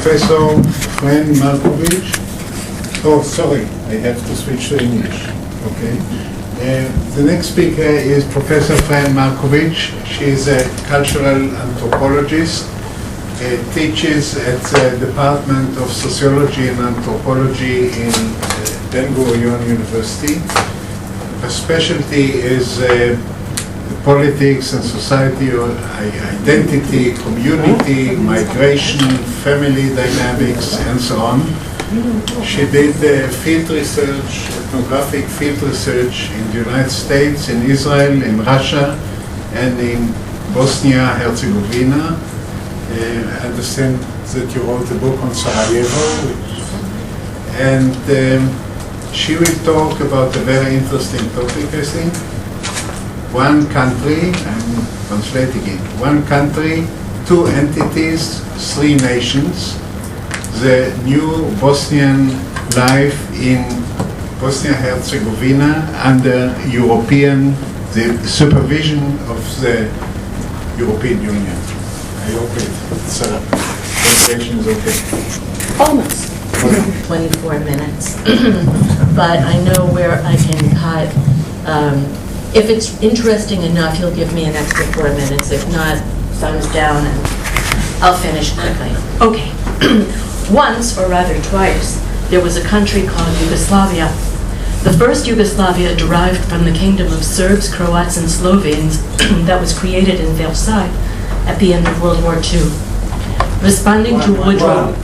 Professor Fran Mrkovic. Oh, sorry, I have to switch to English. Okay. The next speaker is Professor Fran Mrkovic. She is a cultural anthropologist, teaches at the Department of Sociology and Anthropology in Gorion University. Her specialty is politics and society, or identity, community, migration, family dynamics, and so on. She did field research, ethnographic field research in the United States, in Israel, in Russia, and in Bosnia, Herzegovina. I understand that you wrote a book on Sarajevo, and she will talk about a very interesting topic, I think. One country, I'm translating it, one country, two entities, three nations. The new Bosnian life in Bosnia-Herzegovina under the supervision of the European Union. I hope it's translation is okay. Almost. 24 minutes. But I know where I can cut. If it's interesting enough, you'll give me an extra 4 minutes. If not, thumbs down and I'll finish quickly. Okay. Once, or rather twice, there was a country called Yugoslavia. The first Yugoslavia derived from the kingdom of Serbs, Croats, and Slovenes that was created in Versailles at the end of World War II. Responding to Woodrow...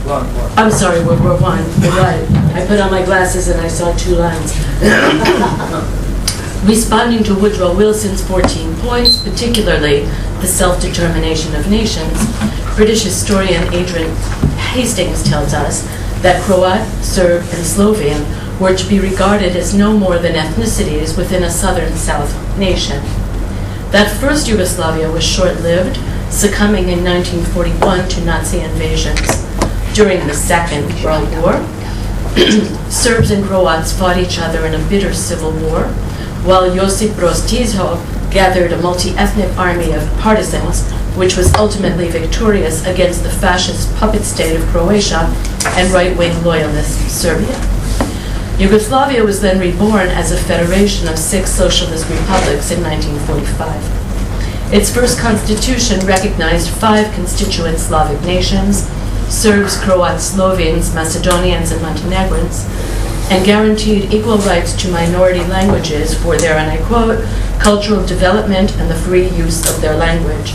I'm sorry, World War I. You're right. I put on my glasses and I saw 2 lines. Responding to Woodrow Wilson's 14 points, particularly the self-determination of nations, British historian Adrian Hastings tells us that Croat, Serb, and Slovene were to be regarded as no more than ethnicities within a southern-south nation. That first Yugoslavia was short-lived, succumbing in 1941 to Nazi invasions. During the Second World War, Serbs and Croats fought each other in a bitter civil war, while Josip Broz Tito gathered a multi-ethnic army of partisans, which was ultimately victorious against the fascist puppet state of Croatia and right-wing loyalist Serbia. Yugoslavia was then reborn as a federation of 6 socialist republics in 1945. Its first constitution recognized 5 constituent Slavic nations, Serbs, Croats, Slovenes, Macedonians, and Montenegrins, and guaranteed equal rights to minority languages for their, and I quote, cultural development and the free use of their language.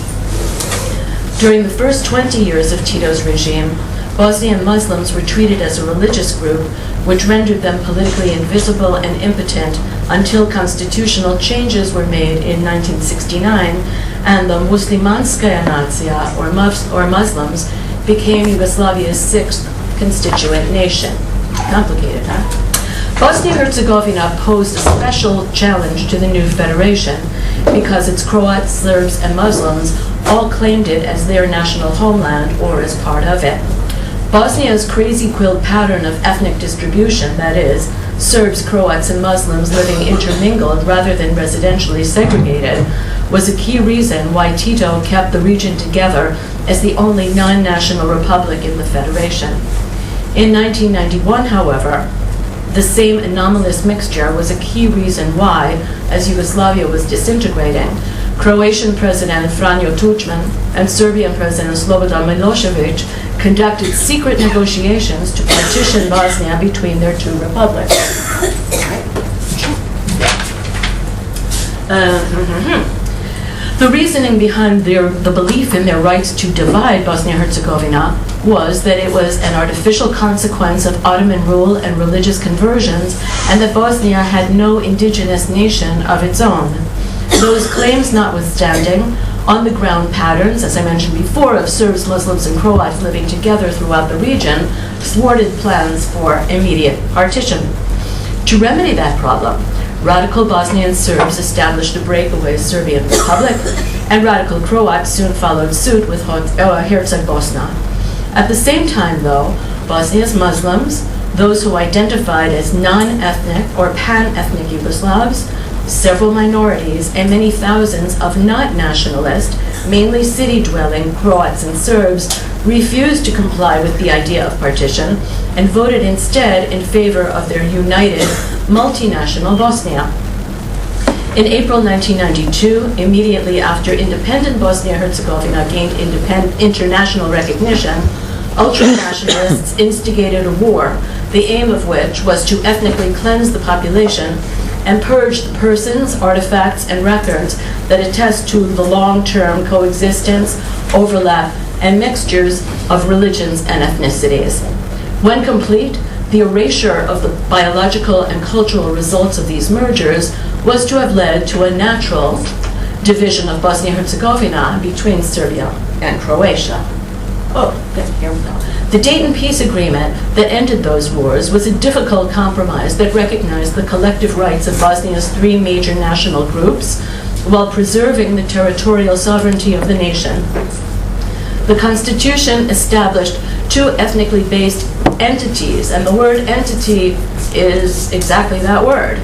During the first 20 years of Tito's regime, Bosnian Muslims were treated as a religious group, which rendered them politically invisible and impotent until constitutional changes were made in 1969, and the Muslimanskaya nacija, or Muslims, became Yugoslavia's 6th constituent nation. Complicated, huh? Bosnia-Herzegovina posed a special challenge to the new federation because its Croats, Serbs, and Muslims all claimed it as their national homeland or as part of it. Bosnia's crazy-quilt pattern of ethnic distribution, that is, Serbs, Croats, and Muslims living intermingled rather than residentially segregated, was a key reason why Tito kept the region together as the only non-national republic in the federation. In 1991, however, the same anomalous mixture was a key reason why, as Yugoslavia was disintegrating, Croatian President Franjo Tuđman and Serbian President Slobodan Milošević conducted secret negotiations to partition Bosnia between their 2 republics. The reasoning behind the belief in their rights to divide Bosnia-Herzegovina was that it was an artificial consequence of Ottoman rule and religious conversions, and that Bosnia had no indigenous nation of its own. Those claims notwithstanding, on-the-ground patterns, as I mentioned before, of Serbs, Muslims, and Croats living together throughout the region thwarted plans for immediate partition. To remedy that problem, radical Bosnian Serbs established a breakaway Serbian republic, and radical Croats soon followed suit with Herzegovina. At the same time, though, Bosnia's Muslims, those who identified as non-ethnic or pan-ethnic Yugoslavs, several minorities, and many thousands of not nationalist, mainly city-dwelling Croats and Serbs refused to comply with the idea of partition and voted instead in favor of their united, multinational Bosnia. In April 1992, immediately after independent Bosnia-Herzegovina gained international recognition, ultranationalists instigated a war, the aim of which was to ethnically cleanse the population and purge the persons, artifacts, and records that attest to the long-term coexistence, overlap, and mixtures of religions and ethnicities. When complete, the erasure of the biological and cultural results of these mergers was to have led to a natural division of Bosnia-Herzegovina between Serbia and Croatia. Oh, here we go. The Dayton Peace Agreement that ended those wars was a difficult compromise that recognized the collective rights of Bosnia's three major national groups while preserving the territorial sovereignty of the nation. The Constitution established two ethnically based entities, and the word entity is exactly that word.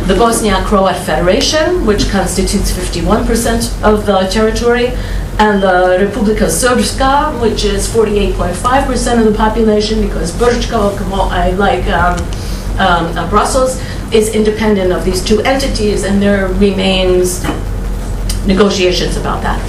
The Bosnia-Croat Federation, which constitutes 51% of the territory, and the Republika Srpska, which is 48.5% of the population, because Brčko, I like Brussels, is independent of these two entities, and there remains negotiations about that.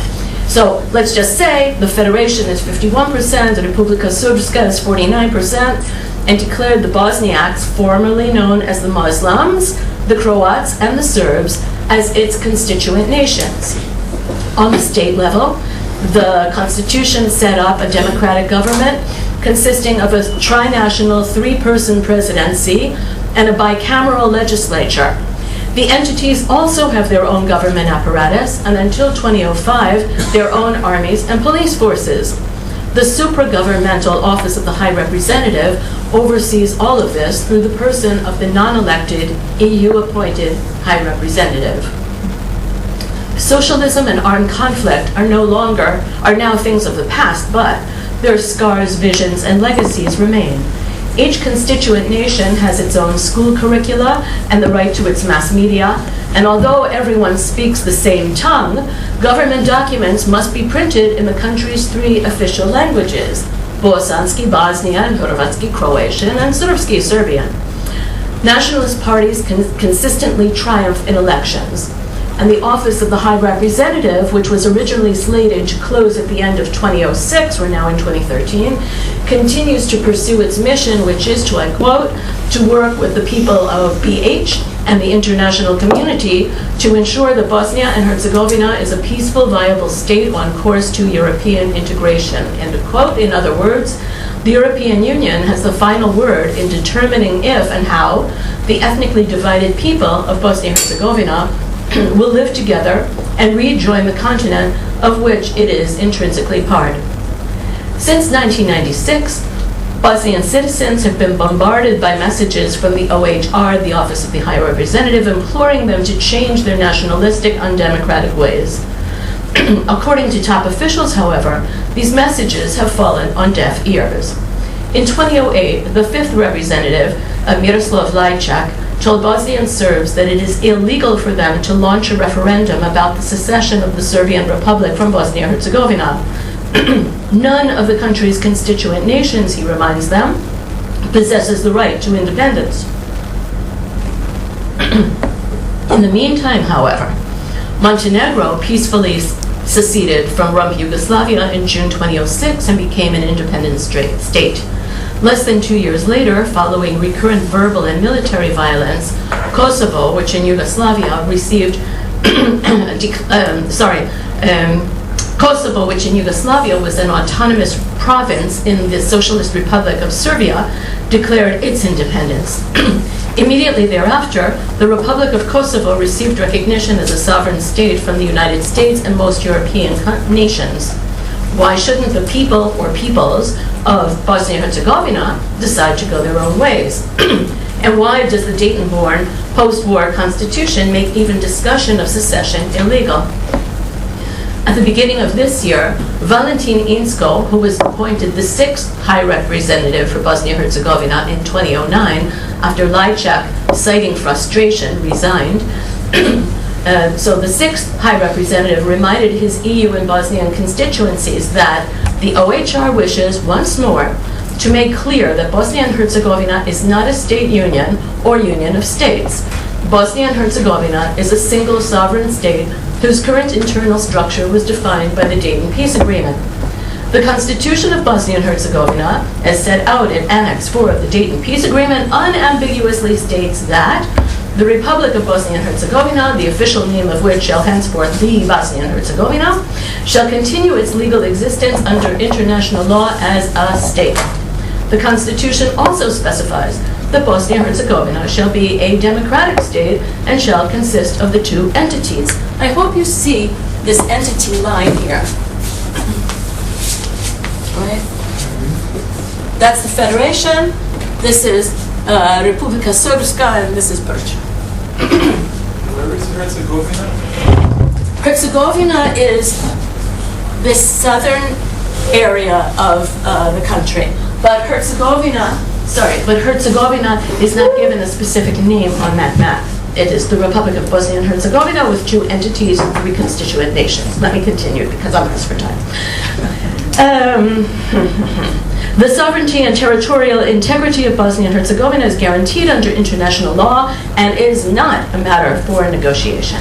So let's just say the Federation is 51%, the Republika Srpska is 49%, and declared the Bosniaks, formerly known as the Muslims, the Croats, and the Serbs, as its constituent nations. On the state level, the Constitution set up a democratic government consisting of a trinational three-person presidency and a bicameral legislature. The entities also have their own government apparatus, and until 2005, their own armies and police forces. The supragovernmental Office of the High Representative oversees all of this through the person of the non-elected, EU-appointed High Representative. Socialism and armed conflict are now things of the past, but their scars, visions, and legacies remain. Each constituent nation has its own school curricula and the right to its mass media, and although everyone speaks the same tongue, government documents must be printed in the country's three official languages: Bosanski, Bosnian, Hrvatski, Croatian, and Srpski, Serbian. Nationalist parties consistently triumph in elections, and the Office of the High Representative, which was originally slated to close at the end of 2006, we're now in 2013, continues to pursue its mission, which is to, I quote, to work with the people of BH and the international community to ensure that Bosnia and Herzegovina is a peaceful, viable state on course to European integration, end of quote. In other words, the European Union has the final word in determining if and how the ethnically divided people of Bosnia-Herzegovina will live together and rejoin the continent of which it is intrinsically part. Since 1996, Bosnian citizens have been bombarded by messages from the OHR, the Office of the High Representative, imploring them to change their nationalistic, undemocratic ways. According to top officials, however, these messages have fallen on deaf ears. In 2008, the fifth representative, Miroslav Lajčák, told Bosnian Serbs that it is illegal for them to launch a referendum about the secession of the Serbian Republic from Bosnia-Herzegovina. None of the country's constituent nations, he reminds them, possesses the right to independence. In the meantime, however, Montenegro peacefully seceded from Rump Yugoslavia in June 2006 and became an independent state. Less than 2 years later, following recurrent verbal and military violence, Kosovo, which in Yugoslavia received, Kosovo, which in Yugoslavia was an autonomous province in the Socialist Republic of Serbia, declared its independence. Immediately thereafter, the Republic of Kosovo received recognition as a sovereign state from the United States and most European nations. Why shouldn't the people or peoples of Bosnia-Herzegovina decide to go their own ways? And why does the Dayton-born post-war constitution make even discussion of secession illegal? At the beginning of this year, Valentin Inzko, who was appointed the sixth High Representative for Bosnia-Herzegovina in 2009, after Lajčák, citing frustration, resigned, So the sixth High Representative reminded his EU and Bosnian constituencies that the OHR wishes once more to make clear that Bosnia and Herzegovina is not a state union or union of states. Bosnia and Herzegovina is a single sovereign state whose current internal structure was defined by the Dayton Peace Agreement. The Constitution of Bosnia and Herzegovina, as set out in Annex 4 of the Dayton Peace Agreement, unambiguously states that the Republic of Bosnia and Herzegovina, the official name of which shall henceforth be Bosnia and Herzegovina, shall continue its legal existence under international law as a state. The Constitution also specifies that Bosnia and Herzegovina shall be a democratic state and shall consist of the two entities. I hope you see this entity line here. Right? That's the Federation. This is Republika Srpska, and this is Brča. Where is Herzegovina? Herzegovina is the southern area of the country. But Herzegovina is not given a specific name on that map. It is the Republic of Bosnia and Herzegovina with two entities and three constituent nations. Let me continue because I'm pressed for time. The sovereignty and territorial integrity of Bosnia and Herzegovina is guaranteed under international law and is not a matter for negotiation.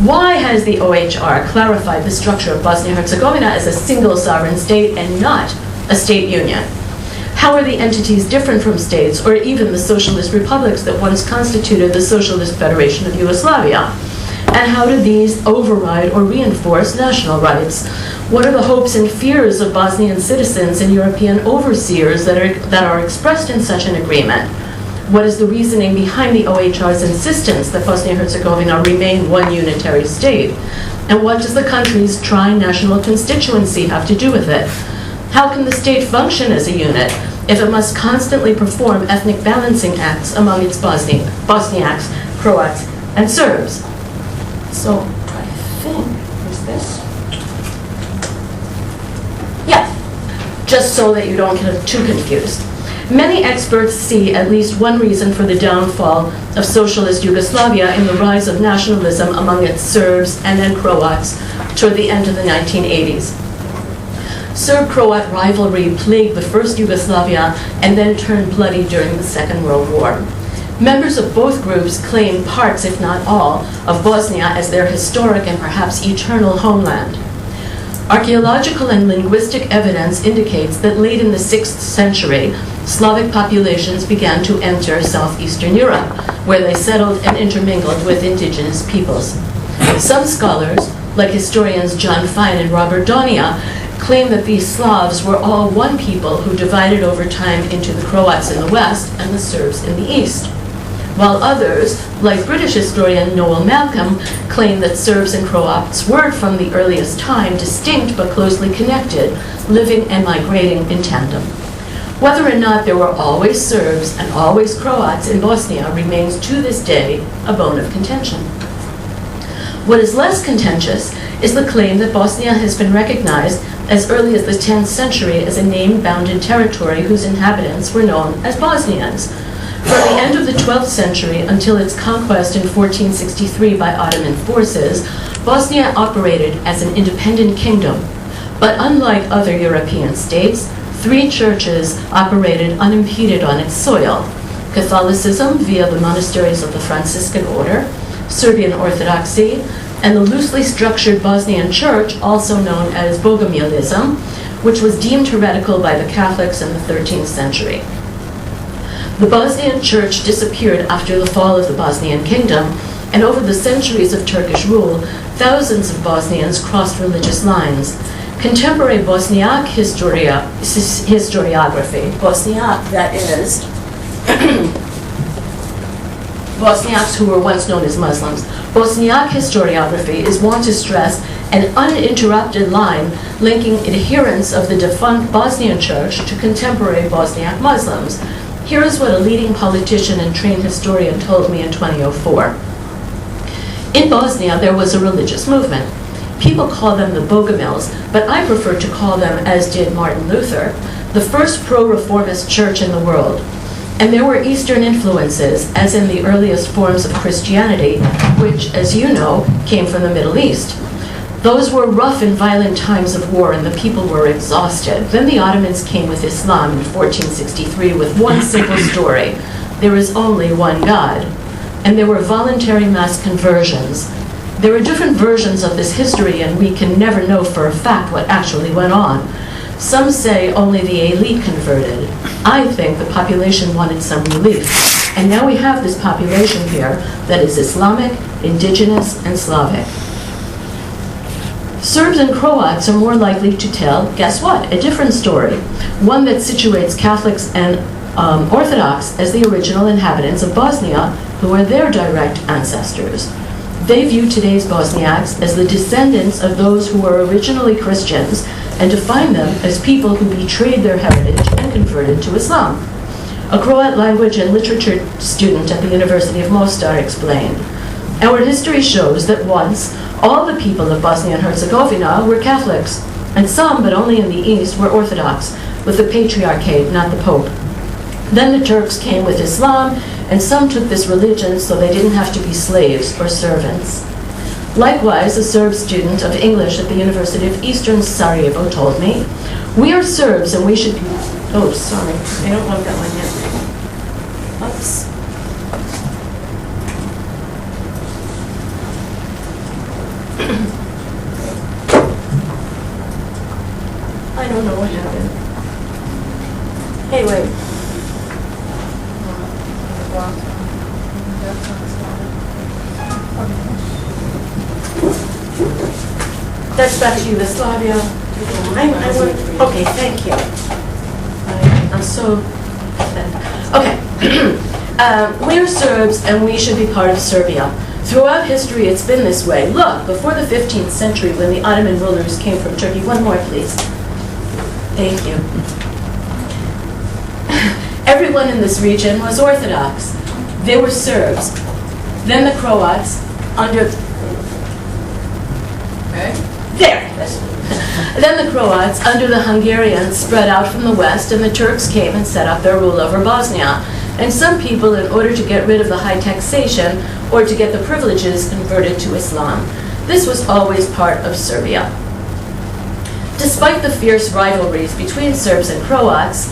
Why has the OHR clarified the structure of Bosnia and Herzegovina as a single sovereign state and not a state union? How are the entities different from states or even the socialist republics that once constituted the Socialist Federation of Yugoslavia? And how do these override or reinforce national rights? What are the hopes and fears of Bosnian citizens and European overseers that are expressed in such an agreement? What is the reasoning behind the OHR's insistence that Bosnia and Herzegovina remain one unitary state? And what does the country's tri-national constituency have to do with it? How can the state function as a unit if it must constantly perform ethnic balancing acts among its Bosniaks, Croats, and Serbs? So, try to think, where's this? Yeah, just so that you don't get too confused. Many experts see at least one reason for the downfall of socialist Yugoslavia in the rise of nationalism among its Serbs and then Croats toward the end of the 1980s. Serb-Croat rivalry plagued the first Yugoslavia and then turned bloody during the Second World War. Members of both groups claimed parts, if not all, of Bosnia as their historic and perhaps eternal homeland. Archaeological and linguistic evidence indicates that late in the 6th century, Slavic populations began to enter southeastern Europe, where they settled and intermingled with indigenous peoples. Some scholars, like historians John Fine and Robert Donia, claim that these Slavs were all one people who divided over time into the Croats in the west and the Serbs in the east. While others, like British historian Noel Malcolm, claim that Serbs and Croats were from the earliest time distinct but closely connected, living and migrating in tandem. Whether or not there were always Serbs and always Croats in Bosnia remains to this day a bone of contention. What is less contentious is the claim that Bosnia has been recognized as early as the 10th century as a name-bounded territory whose inhabitants were known as Bosnians. From the end of the 12th century until its conquest in 1463 by Ottoman forces, Bosnia operated as an independent kingdom. But unlike other European states, 3 churches operated unimpeded on its soil: Catholicism via the monasteries of the Franciscan order, Serbian Orthodoxy, and the loosely structured Bosnian Church, also known as Bogomilism, which was deemed heretical by the Catholics in the 13th century. The Bosnian Church disappeared after the fall of the Bosnian Kingdom, and over the centuries of Turkish rule, thousands of Bosnians crossed religious lines. Contemporary Bosniak historiography, Bosniak, that is, Bosniaks who were once known as Muslims. Bosniak historiography is wont to stress an uninterrupted line linking adherents of the defunct Bosnian Church to contemporary Bosniak Muslims. Here is what a leading politician and trained historian told me in 2004. In Bosnia, there was a religious movement. People call them the Bogomils, but I prefer to call them, as did Martin Luther, the first pro-reformist church in the world. And there were Eastern influences, as in the earliest forms of Christianity, which, as you know, came from the Middle East. Those were rough and violent times of war, and the people were exhausted. Then the Ottomans came with Islam in 1463 with one simple story: there is only one God. And there were voluntary mass conversions. There are different versions of this history, and we can never know for a fact what actually went on. Some say only the elite converted. I think the population wanted some relief. And now we have this population here that is Islamic, indigenous, and Slavic. Serbs and Croats are more likely to tell, guess what, a different story. One that situates Catholics and Orthodox as the original inhabitants of Bosnia, who are their direct ancestors. They view today's Bosniaks as the descendants of those who were originally Christians and define them as people who betrayed their heritage and converted to Islam. A Croat language and literature student at the University of Mostar explained, "Our history shows that once all the people of Bosnia and Herzegovina were Catholics, and some, but only in the east, were Orthodox, with the Patriarchate, not the Pope. Then the Turks came with Islam, and some took this religion so they didn't have to be slaves or servants." Likewise, a Serb student of English at the University of Eastern Sarajevo told me, "We are Serbs and we should be..." Oh, sorry, I don't want that one yet. Oops. I don't know what happened. Hey, wait. That's back to Yugoslavia. Okay, thank you. I'm so pathetic. Okay. We're Serbs and we should be part of Serbia. Throughout history, it's been this way. Look, before the 15th century, when the Ottoman rulers came from Turkey. One more, please. Thank you. Everyone in this region was Orthodox. They were Serbs. Then the Croats, under... There. Then the Croats, under the Hungarians, spread out from the west, and the Turks came and set up their rule over Bosnia. And some people, in order to get rid of the high taxation or to get the privileges, converted to Islam. This was always part of Serbia. Despite the fierce rivalries between Serbs and Croats,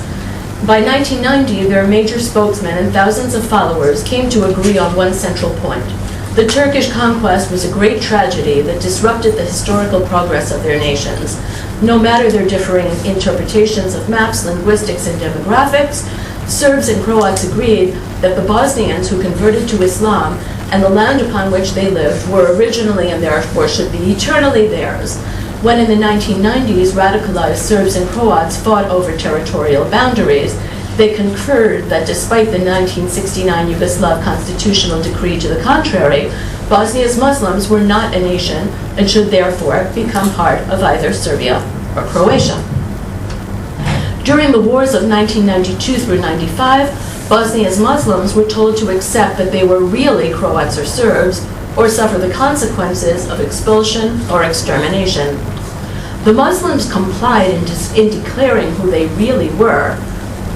by 1990, their major spokesmen and thousands of followers came to agree on one central point. The Turkish conquest was a great tragedy that disrupted the historical progress of their nations. No matter their differing interpretations of maps, linguistics, and demographics, Serbs and Croats agreed that the Bosnians who converted to Islam and the land upon which they lived were originally and therefore should be eternally theirs. When in the 1990s radicalized Serbs and Croats fought over territorial boundaries, they concurred that despite the 1969 Yugoslav constitutional decree to the contrary, Bosnia's Muslims were not a nation and should therefore become part of either Serbia or Croatia. During the wars of 1992 through 95, Bosnia's Muslims were told to accept that they were really Croats or Serbs or suffer the consequences of expulsion or extermination. The Muslims complied in declaring who they really were,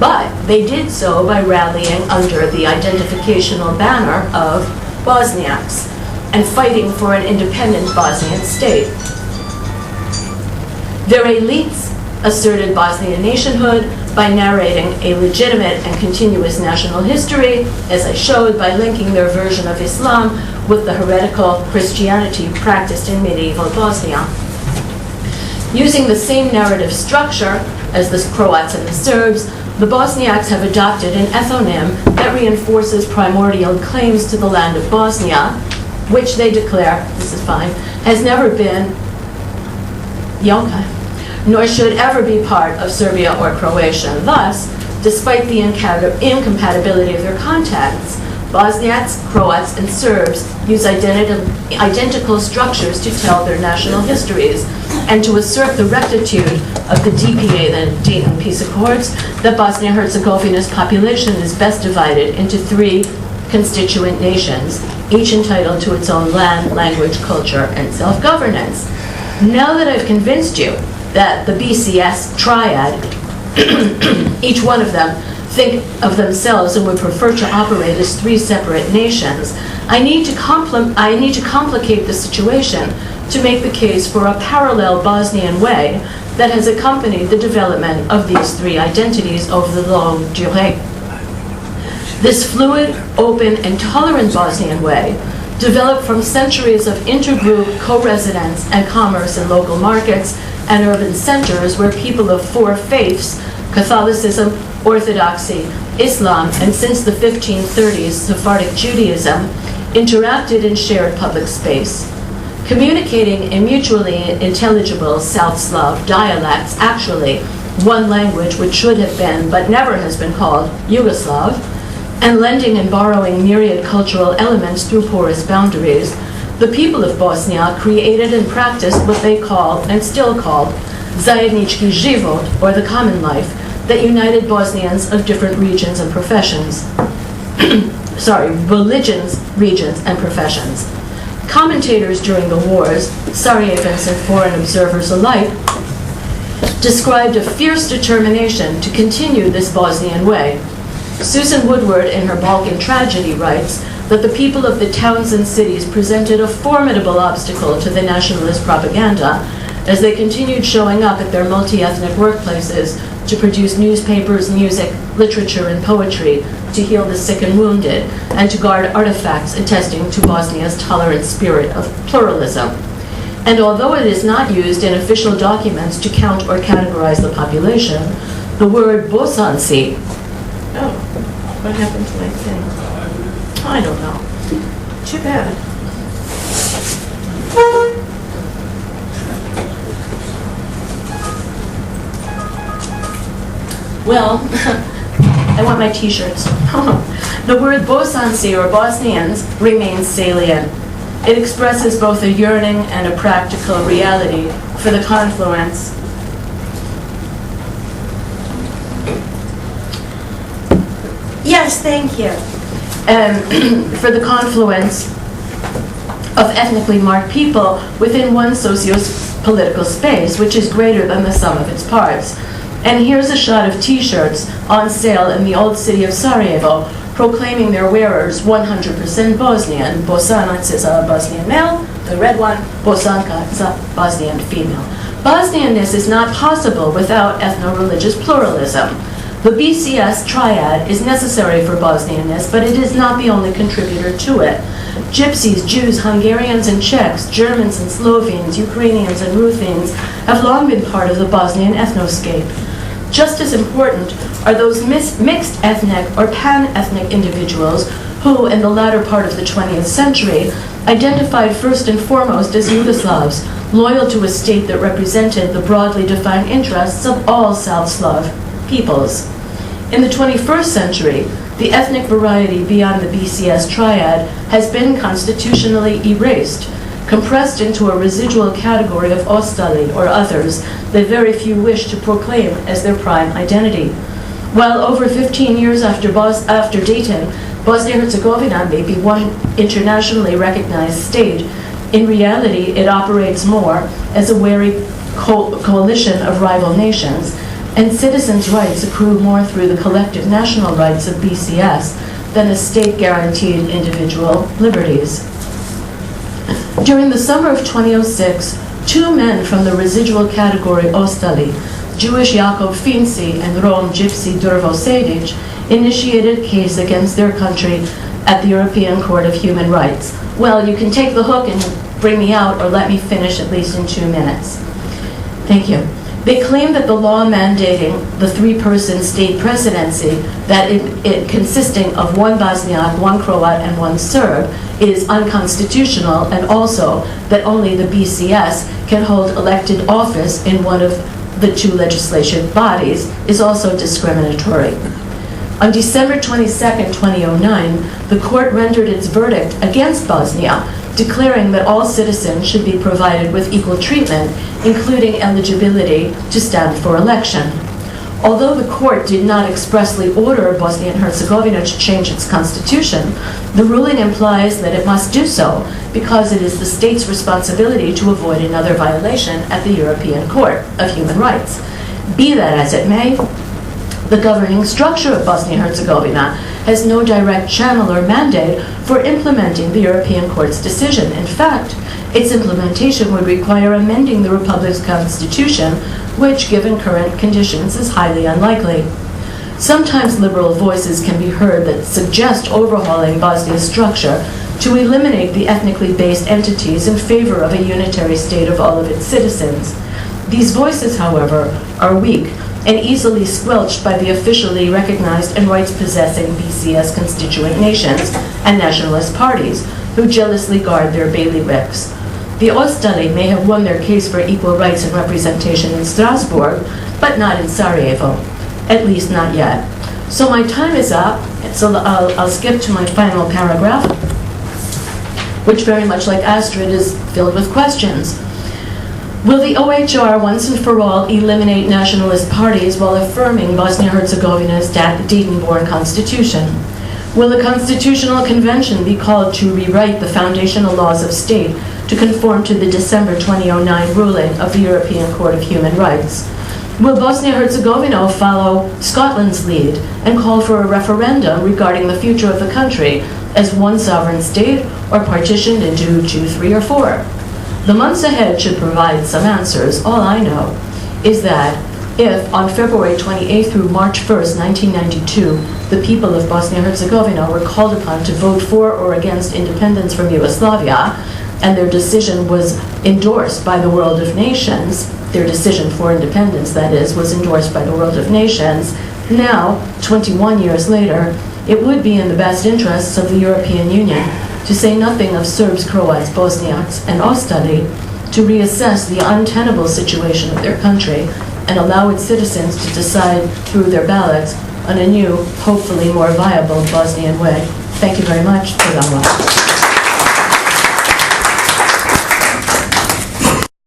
but they did so by rallying under the identificational banner of Bosniaks and fighting for an independent Bosnian state. Their elites asserted Bosnian nationhood by narrating a legitimate and continuous national history, as I showed by linking their version of Islam with the heretical Christianity practiced in medieval Bosnia. Using the same narrative structure as the Croats and the Serbs, the Bosniaks have adopted an ethnonym that reinforces primordial claims to the land of Bosnia, which they declare, this is fine, has never been Yonka, nor should ever be part of Serbia or Croatia. Thus, despite the incompatibility of their contexts, Bosniaks, Croats, and Serbs use identical structures to tell their national histories and to assert the rectitude of the DPA, the Dayton Peace Accords, that Bosnia-Herzegovina's population is best divided into 3 constituent nations, each entitled to its own land, language, culture, and self-governance. Now that I've convinced you that the BCS triad, each one of them think of themselves and would prefer to operate as three separate nations, I need to complicate the situation to make the case for a parallel Bosnian way that has accompanied the development of these three identities over the longue durée. This fluid, open, and tolerant Bosnian way developed from centuries of intergroup co-residence and commerce in local markets and urban centers where people of four faiths, Catholicism, Orthodoxy, Islam, and since the 1530s, Sephardic Judaism, interacted and shared public space. Communicating in mutually intelligible South Slav dialects, actually one language which should have been but never has been called Yugoslav, and lending and borrowing myriad cultural elements through porous boundaries, the people of Bosnia created and practiced what they called and still called zajednički život, or the common life, that united Bosnians of different regions and professions. Religions, regions, and professions. Commentators during the wars, Sarajevans and foreign observers alike, described a fierce determination to continue this Bosnian way. Susan Woodward, in her Balkan Tragedy, writes that the people of the towns and cities presented a formidable obstacle to the nationalist propaganda as they continued showing up at their multi-ethnic workplaces to produce newspapers, music, literature, and poetry, to heal the sick and wounded, and to guard artifacts attesting to Bosnia's tolerant spirit of pluralism. And although it is not used in official documents to count or categorize the population, the word Bosanci, what happened to my thing? I don't know. Too bad. Well, I want my t-shirts. The word Bosanci, or Bosnians, remains salient. It expresses both a yearning and a practical reality for the confluence Yes, thank you. For the confluence of ethnically marked people within one socio-political space, which is greater than the sum of its parts. And here's a shot of t-shirts on sale in the old city of Sarajevo, proclaiming their wearers 100% Bosnian. Bosanac is a Bosnian male, the red one, Bosanka is a Bosnian female. Bosnianness is not possible without ethno-religious pluralism. The BCS triad is necessary for Bosnianness, but it is not the only contributor to it. Gypsies, Jews, Hungarians and Czechs, Germans and Slovenes, Ukrainians and Ruthenians have long been part of the Bosnian ethnoscape. Just as important are those mixed ethnic or pan-ethnic individuals who, in the latter part of the 20th century, identified first and foremost as Yugoslavs, loyal to a state that represented the broadly defined interests of all South Slav peoples. In the 21st century, the ethnic variety beyond the BCS triad has been constitutionally erased, compressed into a residual category of ostali, or others, that very few wish to proclaim as their prime identity. While over 15 years after Dayton, Bosnia-Herzegovina may be one internationally recognized state, in reality it operates more as a wary coalition of rival nations, and citizens' rights accrue more through the collective national rights of BCS than as state-guaranteed individual liberties. During the summer of 2006, two men from the residual category Ostali, Jewish Jakob Finci and Rom Gypsy Durvo Sedic, initiated a case against their country at the European Court of Human Rights. Well, you can take the hook and bring me out, or let me finish at least in 2 minutes. Thank you. They claim that the law mandating the 3-person state presidency, that it consisting of 1 Bosniak, 1 Croat, and 1 Serb, is unconstitutional, and also that only the BCS can hold elected office in one of the 2 legislative bodies, is also discriminatory. On December 22, 2009, the court rendered its verdict against Bosnia, declaring that all citizens should be provided with equal treatment, including eligibility to stand for election. Although the court did not expressly order Bosnia and Herzegovina to change its constitution, the ruling implies that it must do so because it is the state's responsibility to avoid another violation at the European Court of Human Rights. Be that as it may, The governing structure of Bosnia-Herzegovina has no direct channel or mandate for implementing the European Court's decision. In fact, its implementation would require amending the Republic's constitution, which, given current conditions, is highly unlikely. Sometimes liberal voices can be heard that suggest overhauling Bosnia's structure to eliminate the ethnically based entities in favor of a unitary state of all of its citizens. These voices, however, are weak and easily squelched by the officially recognized and rights-possessing BCS constituent nations and nationalist parties, who jealously guard their bailiwicks. The Ostali may have won their case for equal rights and representation in Strasbourg, but not in Sarajevo, at least not yet. So my time is up, so I'll skip to my final paragraph, which, very much like Astrid, is filled with questions. Will the OHR once and for all eliminate nationalist parties while affirming Bosnia-Herzegovina's Dayton-born constitution? Will the Constitutional Convention be called to rewrite the foundational laws of state to conform to the December 2009 ruling of the European Court of Human Rights? Will Bosnia-Herzegovina follow Scotland's lead and call for a referendum regarding the future of the country as one sovereign state or partitioned into 2, 3, or 4? The months ahead should provide some answers. All I know is that if, on February 28th through March 1st, 1992, the people of Bosnia-Herzegovina were called upon to vote for or against independence from Yugoslavia, and their decision was endorsed by the world of nations, their decision for independence, that is, was endorsed by the world of nations, now, 21 years later, it would be in the best interests of the European Union, to say nothing of Serbs, Croats, Bosniaks, and Ostali, to reassess the untenable situation of their country and allow its citizens to decide through their ballots on a new, hopefully more viable Bosnian way. Thank you very much.